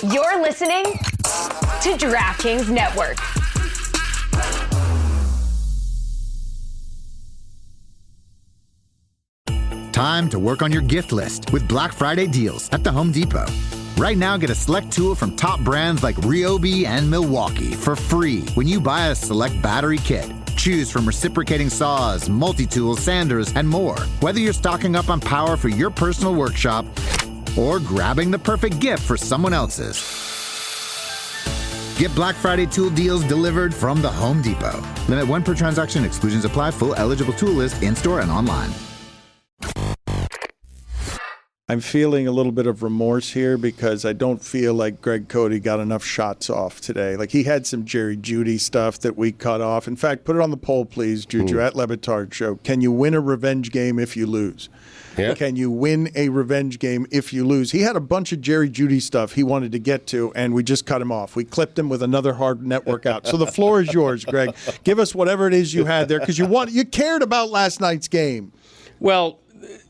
You're listening to DraftKings Network. Time to work on your gift list with Black Friday deals at the Home Depot. Right now, get a select tool from top brands like Ryobi and Milwaukee for free when you buy a select battery kit. Choose from reciprocating saws, multi-tools, sanders, and more. Whether you're stocking up on power for your personal workshop or grabbing the perfect gift for someone else's. Get Black Friday tool deals delivered from the Home Depot. Limit 1 per transaction. Exclusions apply. Full eligible tool list in-store and online. I'm feeling a little bit of remorse here because I don't feel like Greg Cote got enough shots off today. Like, he had some Jerry Jeudy stuff that we cut off. In fact, put it on the poll, please, Juju, at Batard Show. Can you win a revenge game if you lose? Yeah. Can you win a revenge game if you lose? He had a bunch of Jerry Jeudy stuff he wanted to get to, and we just cut him off. We clipped him with another hard network out. So the floor is yours, Greg. Give us whatever it is you had there because you cared about last night's game. Well,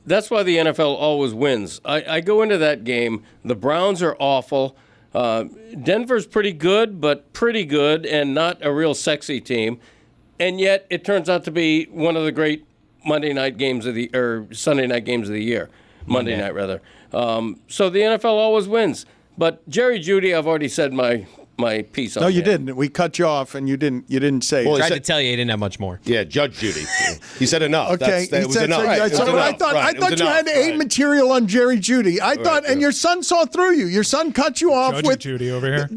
that's why the NFL always wins. I go into that game. The Browns are awful. Denver's pretty good, and not a real sexy team. And yet it turns out to be one of the great Sunday night games of the year. Monday night, rather. So the NFL always wins. But Jerry Jeudy, I've already said my piece on. No, you didn't. We cut you off, and you didn't say. Well, I tried to tell you he didn't have much more. Yeah, Judge Jeudy. He said enough. Okay, it was enough. I thought you had material on Jerry Jeudy. I thought, and your son saw through you. Your son cut you off with Jeudy over here.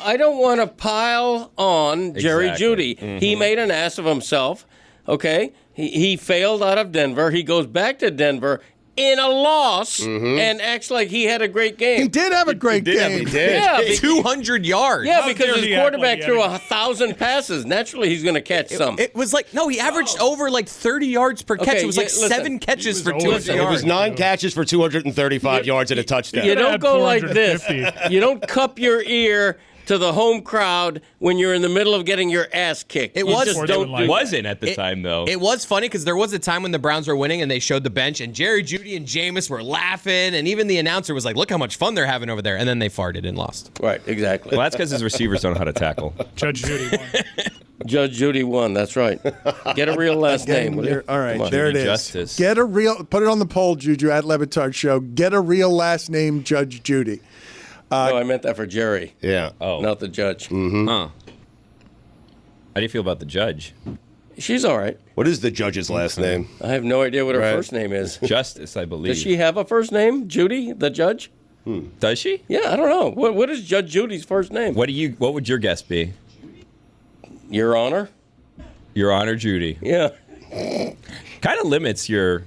I don't want to pile on Jerry Jeudy. Mm-hmm. He made an ass of himself. Okay, he failed out of Denver. He goes back to Denver in a loss and acts like he had a great game. He did have a great game. He did. Yeah, 200 yards. Yeah, because his quarterback threw 1,000 passes. Naturally, he's going to catch some. It was like, no, he averaged over like 30 yards per catch. It was like 7 catches for 200 yards. It was 9 catches for 235 yards and a touchdown. You don't go like this. You don't cup your ear to the home crowd when you're in the middle of getting your ass kicked. It wasn't at the time, though. It was funny because there was a time when the Browns were winning and they showed the bench, and Jerry Jeudy and Jameis were laughing, and even the announcer was like, look how much fun they're having over there. And then they farted and lost. Right, exactly. Well, that's because his receivers don't know how to tackle. Judge Jeudy won. Judge Jeudy won, that's right. Get a real last name. All right, there it is. Justice. Get a real, put it on the poll, Juju, at Batard Show. Get a real last name, Judge Jeudy. No, I meant that for Jerry. Yeah. Oh. Not the judge. Mm-hmm. Huh. How do you feel about the judge? She's all right. What is the judge's last name? I have no idea what her first name is. Justice, I believe. Does she have a first name? Judy, the judge? Does she? Yeah, I don't know. What is Judge Judy's first name? What would your guess be? Your Honor? Your Honor, Judy. Yeah. Kind of limits your,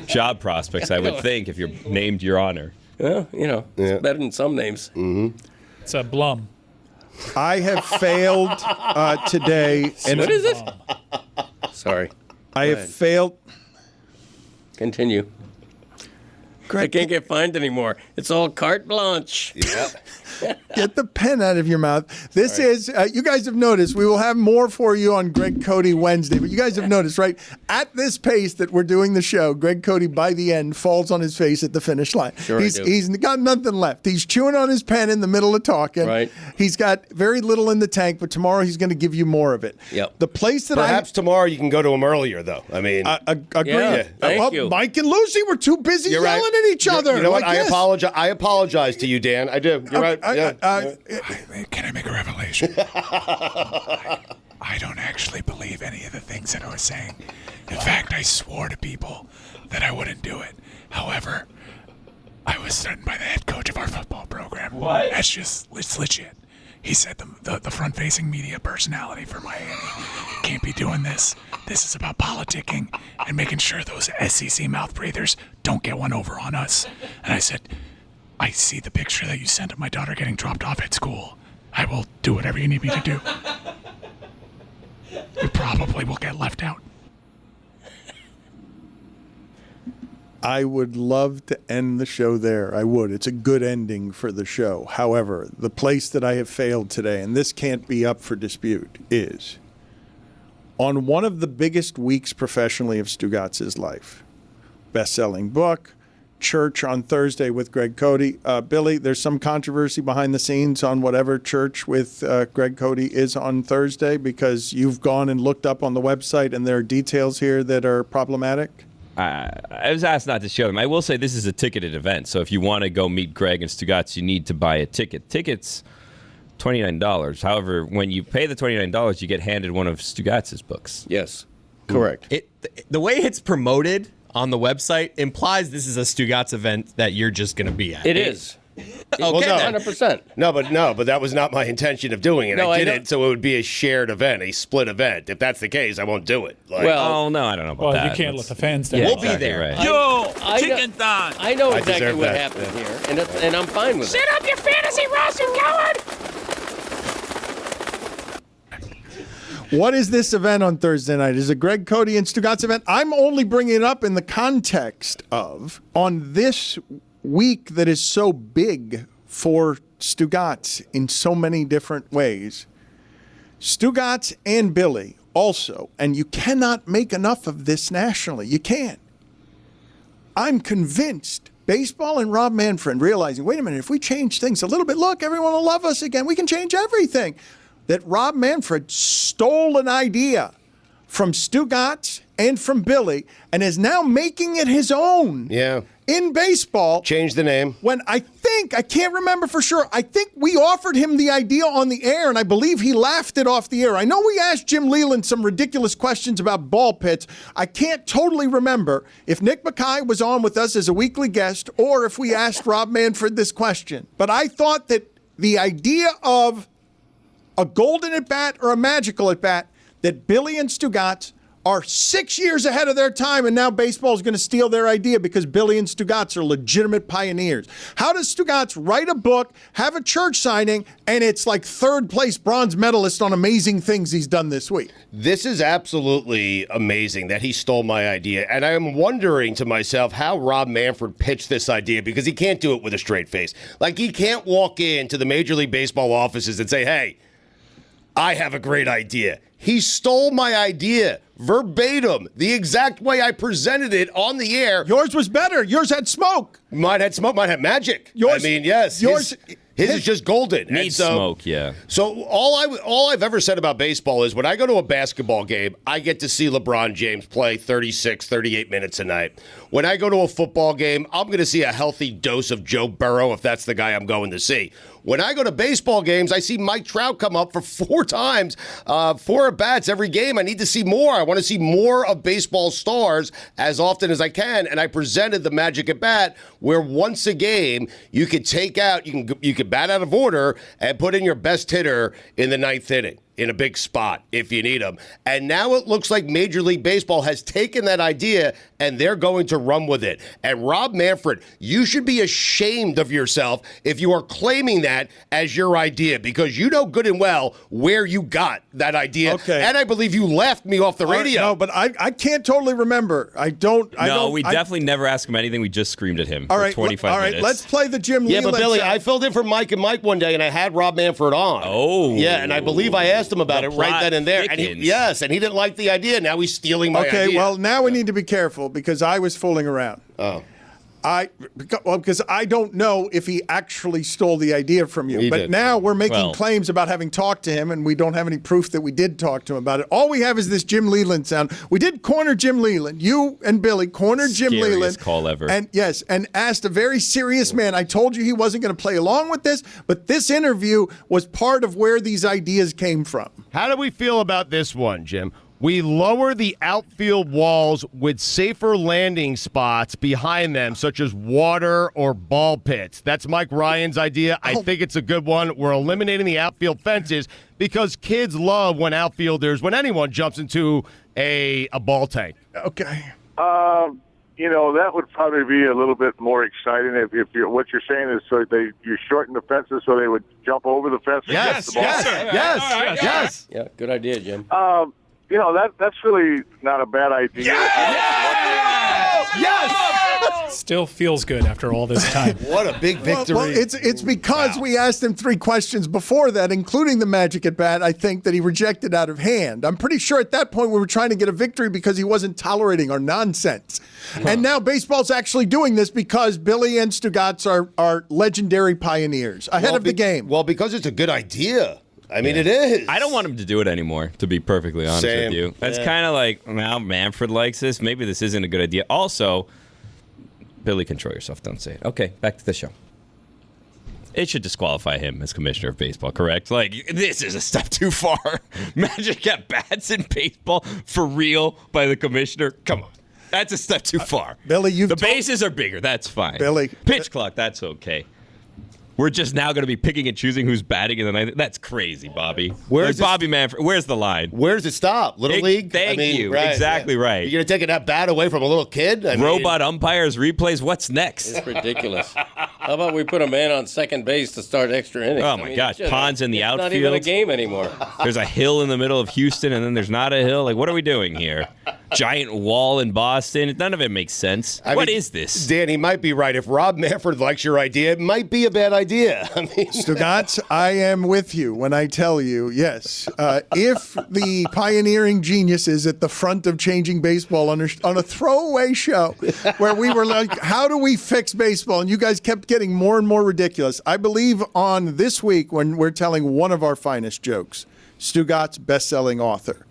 job prospects, I would think, if you're named Your Honor. Well, it's better than some names. Mm-hmm. It's a Blum. I have failed today. And what is it? Sorry. I have failed. Continue. I can't get fined anymore. It's all carte blanche. Yeah. Get the pen out of your mouth. This is, you guys have noticed, we will have more for you on Greg Cote Wednesday, but you guys have noticed, right? At this pace that we're doing the show, Greg Cote, by the end, falls on his face at the finish line. Sure He's got nothing left. He's chewing on his pen in the middle of talking. Right. He's got very little in the tank, but tomorrow he's going to give you more of it. Yep. The place that Perhaps tomorrow you can go to him earlier, though. I mean, agree. Yeah, thank you. Mike and Lucy were too busy You're yelling right. at each other. You know what? Like I apologize to you, Dan. I do. You're right. Can I make a revelation? I don't actually believe any of the things that I was saying. In fact, I swore to people that I wouldn't do it. However, I was threatened by the head coach of our football program. What? It's legit. He said the front-facing media personality for Miami can't be doing this. This is about politicking and making sure those SEC mouth breathers don't get one over on us. And I said, I see the picture that you sent of my daughter getting dropped off at school. I will do whatever you need me to do. You probably will get left out. I would love to end the show there. I would. It's a good ending for the show. However, the place that I have failed today, and this can't be up for dispute, is on one of the biggest weeks professionally of Stugotz's life. Best-selling book, church on Thursday with Greg Cote. Billy, there's some controversy behind the scenes on whatever church with Greg Cote is on Thursday because you've gone and looked up on the website and there are details here that are problematic. I was asked not to show them. I will say this is a ticketed event, so if you want to go meet Greg and Stugotz, you need to buy a ticket. Tickets, $29. However, when you pay the $29, you get handed one of Stugotz's books. Yes, correct. The way it's promoted on the website implies this is a Stugotz event that you're just going to be at. It is. Okay, no. 100%. But that was not my intention of doing it. No, I I did know. it so it would be a shared event, a split event. If that's the case, I won't do it. Like, Well, Oh, no, I don't know about Well, that. you can't let the fans down. Yeah, We'll be exactly there. Right. Yo, I chicken know- thigh. I know I exactly deserve what that. happened here, and I'm fine with it. Set up your fantasy roster, coward. What is this event on Thursday night? Is it Greg Cote and Stugotz event? I'm only bringing it up in the context of on this week that is so big for Stugotz in so many different ways. Stugotz and Billy also, and you cannot make enough of this nationally. You can't. I'm convinced baseball and Rob Manfred realizing, wait a minute, if we change things a little bit, look, everyone will love us again. We can change everything. That Rob Manfred stole an idea from Stugotz and from Billy and is now making it his own in baseball. change the name. When I can't remember for sure, I think we offered him the idea on the air, and I believe he laughed it off the air. I know we asked Jim Leland some ridiculous questions about ball pits. I can't totally remember if Nick Mackay was on with us as a weekly guest or if we asked Rob Manfred this question. But I thought that the idea of a golden at bat or a magical at bat, that Billy and Stugotz are 6 years ahead of their time, and now baseball is going to steal their idea because Billy and Stugotz are legitimate pioneers. How does Stugotz write a book, have a church signing, and it's like third place bronze medalist on amazing things he's done this week? This is absolutely amazing that he stole my idea. And I am wondering to myself how Rob Manfred pitched this idea because he can't do it with a straight face. Like, he can't walk into the Major League Baseball offices and say, hey, I have a great idea. He stole my idea verbatim, the exact way I presented it on the air. Yours was better. Yours had smoke. Mine had smoke, mine had magic. Yours, I mean, yes. His is just golden. Needs smoke, yeah. So all I've ever said about baseball is when I go to a basketball game, I get to see LeBron James play 36, 38 minutes a night. When I go to a football game, I'm going to see a healthy dose of Joe Burrow if that's the guy I'm going to see. When I go to baseball games, I see Mike Trout come up for 4 times, 4 at-bats every game. I need to see more. I want to see more of baseball stars as often as I can. And I presented the magic at-bat where once a game you could take out, you could bat out of order and put in your best hitter in the 9th inning in a big spot if you need them. And now it looks like Major League Baseball has taken that idea and they're going to run with it. And Rob Manfred, you should be ashamed of yourself if you are claiming that as your idea because you know good and well where you got that idea. Okay. And I believe you laughed me off the radio. No, but I can't totally remember. We definitely never asked him anything. We just screamed at him for 25 minutes. All right, let's play the Jim Yeah, Leland but Billy, sound. I filled in for Mike and Mike one day, and I had Rob Manfred on. Oh. Yeah, and I believe I asked him about The it right plot then and there. And he didn't like the idea. Now he's stealing my idea. Okay, well, now we need to be careful because I was fooling around. Oh. Because I don't know if he actually stole the idea from you. He But did. now we're making Well- claims about having talked to him, and we don't have any proof that we did talk to him about it. All we have is this Jim Leland sound. We did corner Jim Leland. You and Billy cornered Jim Scariest Leland. call ever. And yes, and asked a very serious man. I told you he wasn't going to play along with this, but this interview was part of where these ideas came from. How do we feel about this one, Jim? We lower the outfield walls with safer landing spots behind them, such as water or ball pits. That's Mike Ryan's idea. I think it's a good one. We're eliminating the outfield fences because kids love when anyone jumps into a ball tank. Okay. That would probably be a little bit more exciting if what you're saying is you shorten the fences so they would jump over the fences. Yes. Yeah, good idea, Jim. That's really not a bad idea. Yes! Still feels good after all this time. What a big victory. Well, it's because we asked him 3 questions before that, including the magic at bat, I think, that he rejected out of hand. I'm pretty sure at that point we were trying to get a victory because he wasn't tolerating our nonsense. And now baseball's actually doing this because Billy and Stugotz are legendary pioneers ahead of the game. Well, because it's a good idea. I mean, it is. I don't want him to do it anymore, to be perfectly honest with you. That's kind of like, well, Manfred likes this. Maybe this isn't a good idea. Also, Billy, control yourself. Don't say it. Okay, back to the show. It should disqualify him as commissioner of baseball, correct? Like, this is a step too far. Magic at bats in baseball for real by the commissioner? Come on. That's a step too far. Billy, the bases are bigger. That's fine. Billy. Pitch clock, that's okay. We're just now going to be picking and choosing who's batting in the ninth. That's crazy, Bobby. Where's Bobby Manfred? Where's the line? Where does it stop? Little League? Thank you. Right, exactly right. You're going to take that bat away from a little kid? Robot umpires, replays, what's next? It's ridiculous. How about we put a man on second base to start extra innings? Oh, my gosh. Ponds in the outfield. It's not even a game anymore. There's a hill in the middle of Houston, and then there's not a hill. Like, what are we doing here? Giant wall in Boston. None of it makes sense. What is this? Danny might be right. If Rob Manfred likes your idea, it might be a bad idea. I mean, Stugotz, I am with you when I tell you, yes, if the pioneering genius is at the front of changing baseball on a throwaway show where we were like, how do we fix baseball? And you guys kept getting more and more ridiculous. I believe on this week when we're telling one of our finest jokes, Stugotz, best-selling author.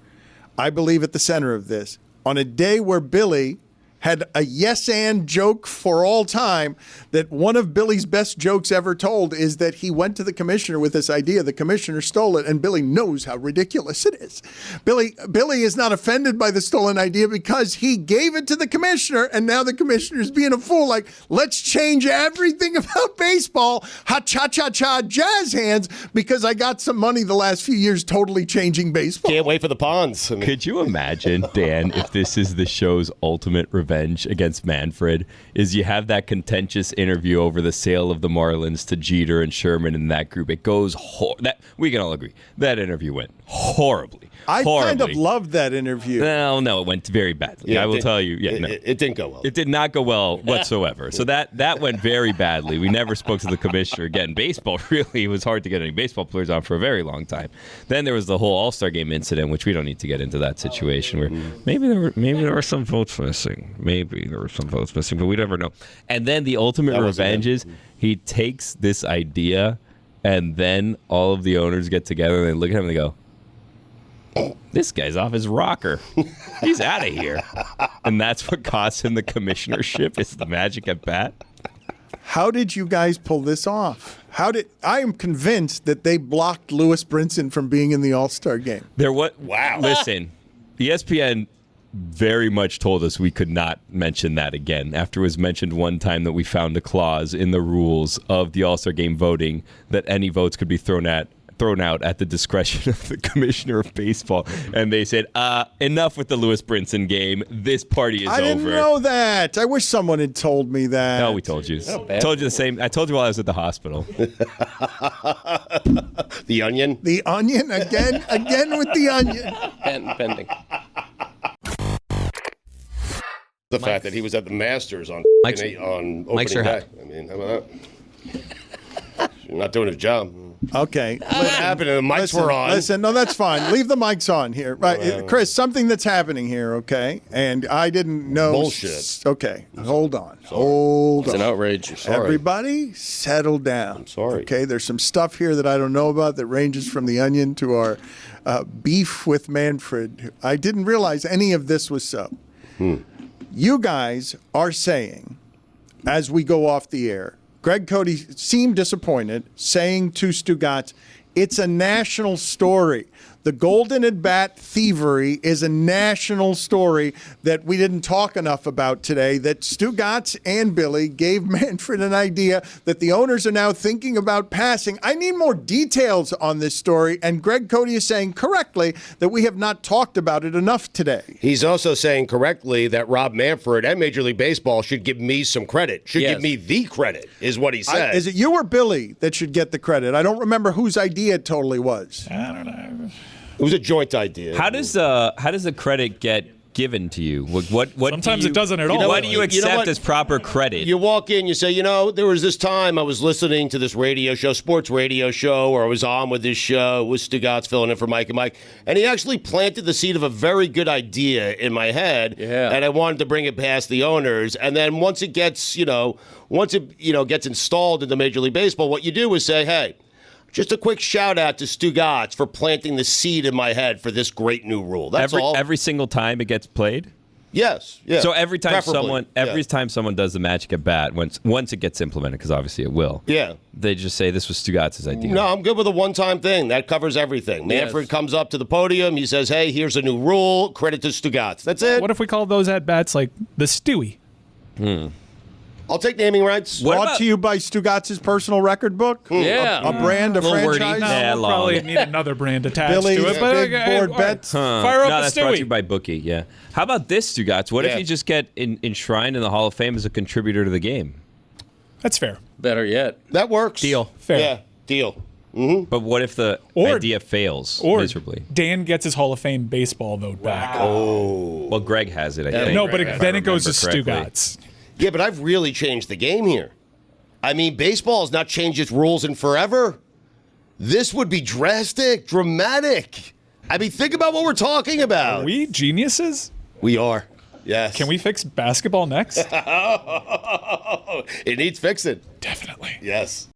I believe at the center of this, on a day where Billy had a yes and joke for all time, that one of Billy's best jokes ever told is that he went to the commissioner with this idea. The commissioner stole it, and Billy knows how ridiculous it is. Billy is not offended by the stolen idea because he gave it to the commissioner, and now the commissioner's being a fool. Like, let's change everything about baseball. Ha-cha-cha-cha, jazz hands, because I got some money the last few years totally changing baseball. Can't wait for the Ponds. Could you imagine, Dan, if this is the show's ultimate revenge against Manfred, is you have that contentious interview over the sale of the Marlins to Jeter and Sherman and that group. It goes that we can all agree that interview went horribly. I kind of loved that interview. No, it went very badly. I will tell you. Yeah, it didn't go well. It did not go well whatsoever. So that went very badly. We never spoke to the commissioner again. Baseball, really, it was hard to get any baseball players on for a very long time. Then there was the whole All-Star Game incident, which we don't need to get into that situation where maybe there were some votes missing. Maybe there were some votes missing, but we never know. And then the ultimate revenge is he takes this idea, and then all of the owners get together and they look at him and they go, this guy's off his rocker. He's out of here. And that's what cost him the commissionership, is the magic at bat. How did you guys pull this off? I am convinced that they blocked Lewis Brinson from being in the All-Star game. Wow. Listen, ESPN very much told us we could not mention that again after it was mentioned one time that we found a clause in the rules of the All-Star Game voting that any votes could be thrown out at the discretion of the commissioner of baseball. And they said, enough with the Lewis Brinson game. This party is over. I didn't know that. I wish someone had told me that. No, we told you. Told you the same. I told you while I was at the hospital. The Onion? The Onion? Again with the Onion. Patent pending. The fact that he was at the Masters on opening day. I mean, how about that? You're not doing his job. Okay. What happened? The mics were on. Listen, no, that's fine. Leave the mics on here. Right. Chris, something that's happening here, okay? And I didn't know. Bullshit. Okay. Hold on. Hold on. It's an outrage. Sorry. Everybody, settle down. I'm sorry. Okay. There's some stuff here that I don't know about that ranges from the Onion to our beef with Manfred. I didn't realize any of this was so. You guys are saying, as we go off the air, Greg Cote seemed disappointed, saying to Stugotz, it's a national story. The Golden at Bat thievery is a national story that we didn't talk enough about today, that Stugotz and Billy gave Manfred an idea that the owners are now thinking about passing. I need more details on this story, and Greg Cote is saying correctly that we have not talked about it enough today. He's also saying correctly that Rob Manfred and Major League Baseball should give me some credit, give me the credit, is what he said. Is it you or Billy that should get the credit? I don't remember whose idea it totally was. I don't know. It was a joint idea. How does the credit get given to you? What Sometimes it doesn't at all. What do you accept what? as proper credit? You walk in, you say, there was this time I was listening to this radio show, sports radio show, or I was on with this show with Stugotz filling in for Mike and Mike, and he actually planted the seed of a very good idea in my head, and I wanted to bring it past the owners. And then once it gets, gets installed into Major League Baseball, what you do is say, hey, just a quick shout out to Stugotz for planting the seed in my head for this great new rule. That's all. Every single time it gets played? Yes. Yeah. So every time Preferably. time someone does the Magic at bat, once it gets implemented, because obviously it will. Yeah. They just say this was Stugotz's idea. No, I'm good with a one-time thing. That covers everything. Manfred comes up to the podium. He says, hey, here's a new rule. Credit to Stugotz. That's it. What if we call those at bats like the Stewie? I'll take naming rights. Brought to you by Stugotz's personal record book. Yeah. A brand, a Little wordy. franchise. No, Yeah, we'll long. probably need another brand attached Billy's to it. But big board bets. Fire up no, the that's brought to you Stewie. by Bookie, yeah. How about this, Stugotz? What if you just get enshrined in the Hall of Fame as a contributor to the game? That's fair. Better yet. That works. Deal. Fair. Yeah, deal. But what if the Or- idea fails Or miserably? Dan gets his Hall of Fame baseball vote back. Well, Greg has it, I think. No, but if then I it goes to remember correctly. Stugotz. Yeah, but I've really changed the game here. I mean, baseball has not changed its rules in forever. This would be drastic, dramatic. I mean, think about what we're talking about. Are we geniuses? We are. Yes. Can we fix basketball next? It needs fixing. Definitely. Yes.